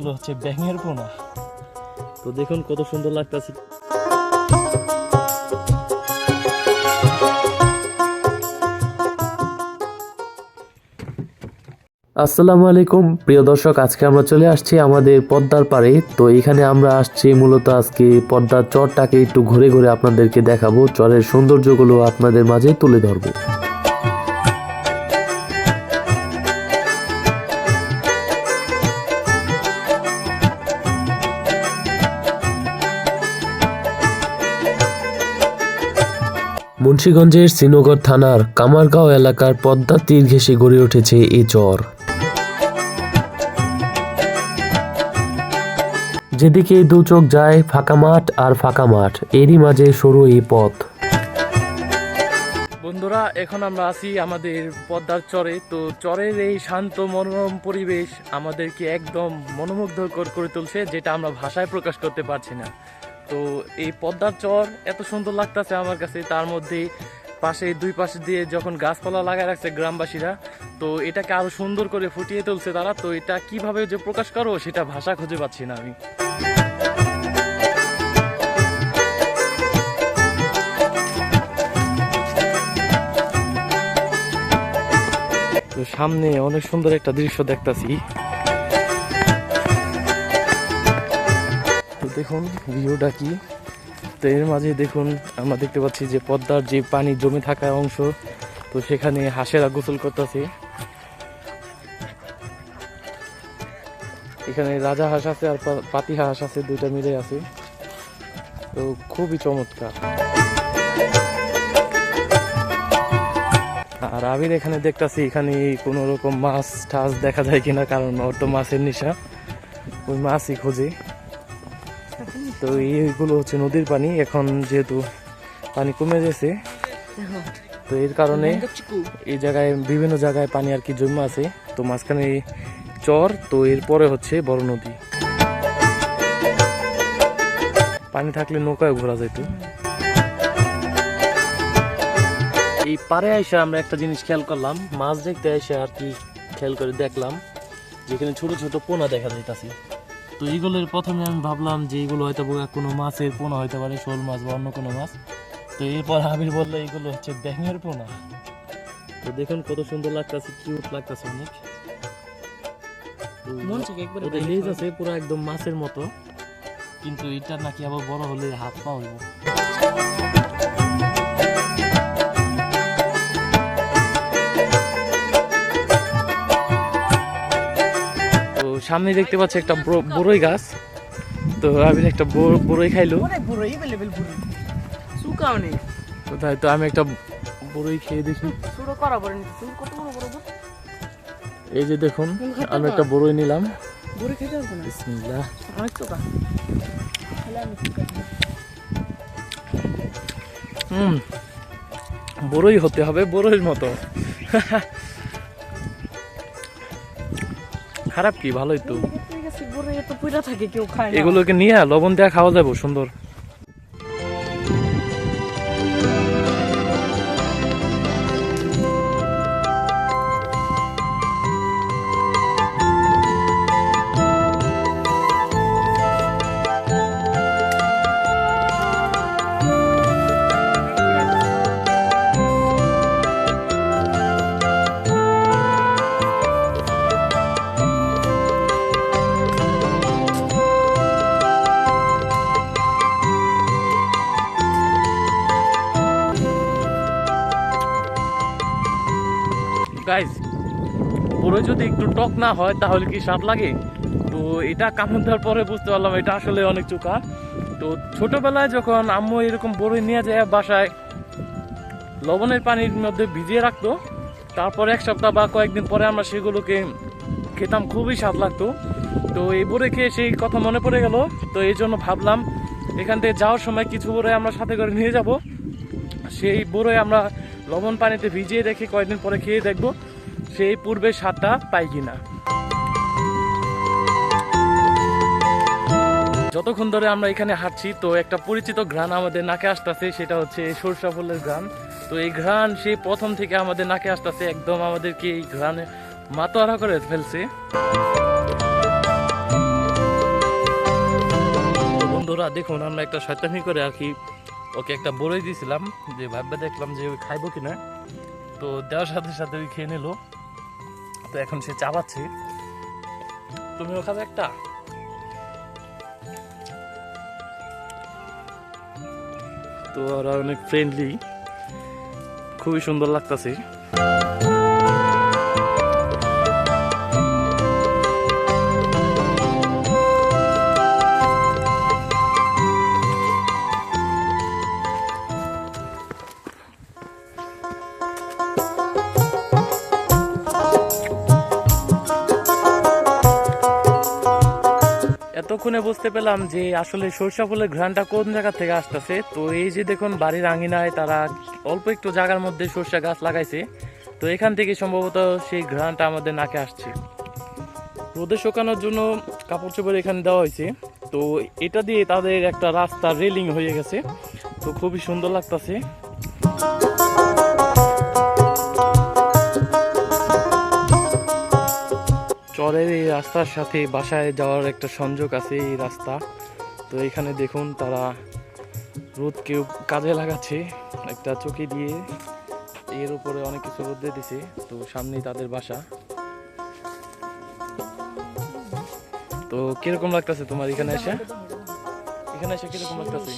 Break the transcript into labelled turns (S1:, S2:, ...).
S1: এইগুলো হচ্ছে ব্যাঙের পোনা। তো দেখুন কত সুন্দর লাগতেছে। আসসালামু আলাইকুম প্রিয় দর্শক, আজকে আমরা চলে আসছি আমাদের পদ্মার পাড়ে। তো এখানে আমরা আসছি মূলত আজকে পদ্মার চরটাকে একটু ঘুরে ঘুরে আপনাদেরকে দেখাবো, চরের সৌন্দর্যগুলো আপনাদের মাঝে তুলে ধরবো। মুন্সিগঞ্জের শ্রীনগর থানার কামারগাঁও এলাকার পদ্মা তীর ঘেঁষে গড়ে উঠেছে এই চর। যেদিকে দু চোখ যায় ফাঁকা মাঠ আর ফাঁকা মাঠ, এরই মাঝে সরু এই পথ। বন্ধুরা, এখন আমরা আছি আমাদের পদ্মার চরে। তো চরের এই শান্ত মনোরম পরিবেশ আমাদেরকে একদম মনোমুগ্ধকর করে তুলছে, যেটা আমরা ভাষায় প্রকাশ করতে পারছি না। তো এই পদ্মার চর এত সুন্দর লাগতেছে আমার কাছে, তার মধ্যে পাশে দুই পাশে দিয়ে যখন গাছপালা লাগায় রাখছে গ্রামবাসীরা, তো এটাকে আরো সুন্দর করে ফুটিয়ে তুলছে তারা। তো এটা কিভাবে যে প্রকাশ করবো সেটা ভাষা খুঁজে পাচ্ছি না আমি। তো সামনে অনেক সুন্দর একটা দৃশ্য দেখতাছি। তো দেখুন ভিউটা কি। তো এর মাঝে দেখুন আমরা দেখতে পাচ্ছি যে পদ্মার যে পানি জমে থাকা অংশ, তো সেখানে হাঁসেরা গোসল করতেছে। এখানে রাজা হাঁস আছে আর পাতি হাঁস আছে, দুইটা মিলে আছে। তো খুবই চমৎকার। আর আবির এখানে দেখতেছি এখানে কোনো রকম মাছ টাছ দেখা যায় কিনা, কারণ ওর তো মাছের নেশা, ওই মাছই খোঁজে। তো এইগুলো হচ্ছে নদীর পানি, এখন যেহেতু পানি কমে গেছে তো এর কারণে এই জায়গায় বিভিন্ন জায়গায় পানি আর কি জমা আছে। তো মাঝখানে চর, তো এরপরে হচ্ছে বড় নদী। পানি থাকলে নৌকায় ঘোরা যেত। এই পারে আইসা আমরা একটা জিনিস খেয়াল করলাম, মাছ দেখতে আইসা আর কি খেয়াল করে দেখলাম যেখানে ছোট ছোট পোনা দেখা যাইতাছে। তো এইগুলোর প্রথমে আমি ভাবলাম যে এইগুলো হয়তো কোনো মাছের পোনা হইতে পারে, শোল মাছ বা অন্য কোনো মাছ। তো এরপর আবির বললো এইগুলো হচ্ছে ব্যাঙের পোনা। তো দেখুন কত সুন্দর লাগতেছে, কিউট লাগতেছে অনেক। ওদের লেজ আছে পুরো একদম মাছের মতো, কিন্তু এটা নাকি আবার বড় হলে হাত পা হইব। সামনে দেখতে পাচ্ছি একটা বড়ই গাছ। তো আমি একটা বড়ই খাইলো কোথায়, তো আমি একটা বড়ই খেয়ে দেখি। এই যে দেখুন আমি একটা বড়ই নিলাম। বিসমিল্লাহ। বড়ই হতে হবে বড়ইর মতো। খারাপ কি, ভালোই তো। এগুলোকে নিয়ে লবণ দেওয়া খাওয়া যাবো সুন্দর। গাইস, বড়ই যদি একটু টক না হয় তাহলে কি স্বাদ লাগে? তো এটা কামড় দেওয়ার পরে বুঝতে পারলাম এটা আসলে অনেক চোখা। তো ছোটবেলায় যখন আম্মু এরকম বড়ই নিয়ে যায় বাসায় লবণের পানির মধ্যে ভিজিয়ে রাখতো, তারপরে এক সপ্তাহ বা কয়েকদিন পরে আমরা সেগুলোকে খেতাম, খুবই স্বাদ লাগতো। তো এই বড়ই খেয়ে সেই কথা মনে পড়ে গেল। তো এই জন্য ভাবলাম এখান থেকে যাওয়ার সময় কিছু বড়ই আমরা সাথে করে নিয়ে যাব। সেই বড়ই আমরা লবণ পানিতে ভিজিয়ে রেখে কয়েকদিন পরে খেয়ে দেখবো সেই পূর্বের স্বাদটা পাই কিনা। যতক্ষণ ধরে আমরা এখানে হাঁটছি তো একটা পরিচিত ঘ্রাণ আমাদের নাকে আসতেছে, সেটা হচ্ছে সরষা ফুলের ঘ্রাণ। তো এই ঘ্রাণ সেই প্রথম থেকে আমাদের নাকে আসতেছে, একদম আমাদেরকে এই ঘ্রাণে মাতোয়ারা করে ফেলছে। বন্ধুরা দেখুন, আমরা একটা শয়তানি করে আর কি ওকে একটা বড়ই দিয়েছিলাম, যে ভাববে দেখলাম যে ওই খাইবো কিনা। তো দেওয়ার সাথে সাথে ওই খেয়ে নিল। তো এখন সে চাবাচ্ছে। তুমিও খাবে একটা? তো ওরা অনেক ফ্রেন্ডলি, খুবই সুন্দর লাগতেছে। এতক্ষণে বুঝতে পেলাম যে আসলে সরিষা ফুলের ঘ্রাণটা কোন জায়গা থেকে আসতেছে। তো এই যে দেখুন, বাড়ির আঙিনায় তারা অল্প একটু জায়গার মধ্যে সরিষা গাছ লাগাইছে। তো এখান থেকে সম্ভবত সেই ঘ্রাণটা আমাদের নাকে আসছে। রোদে শুকানোর জন্য কাপড় চোপড় এখানে দেওয়া হয়েছে। তো এটা দিয়ে তাদের একটা রাস্তা রেলিং হয়ে গেছে। তো খুবই সুন্দর লাগতেছে। চরের এই রাস্তার সাথে বাসায় যাওয়ার একটা সংযোগ আছে এই রাস্তা। তো এখানে দেখুন, তারা রোদকে কাজে লাগাচ্ছে একটা চকি দিয়ে। এর উপরে অনেক কিছু রোদ দিয়ে দিছে। তো সামনেই তাদের বাসা। তো কিরকম লাগতেছে তোমার এখানে এসে? এখানে এসে কিরকম লাগতেছে?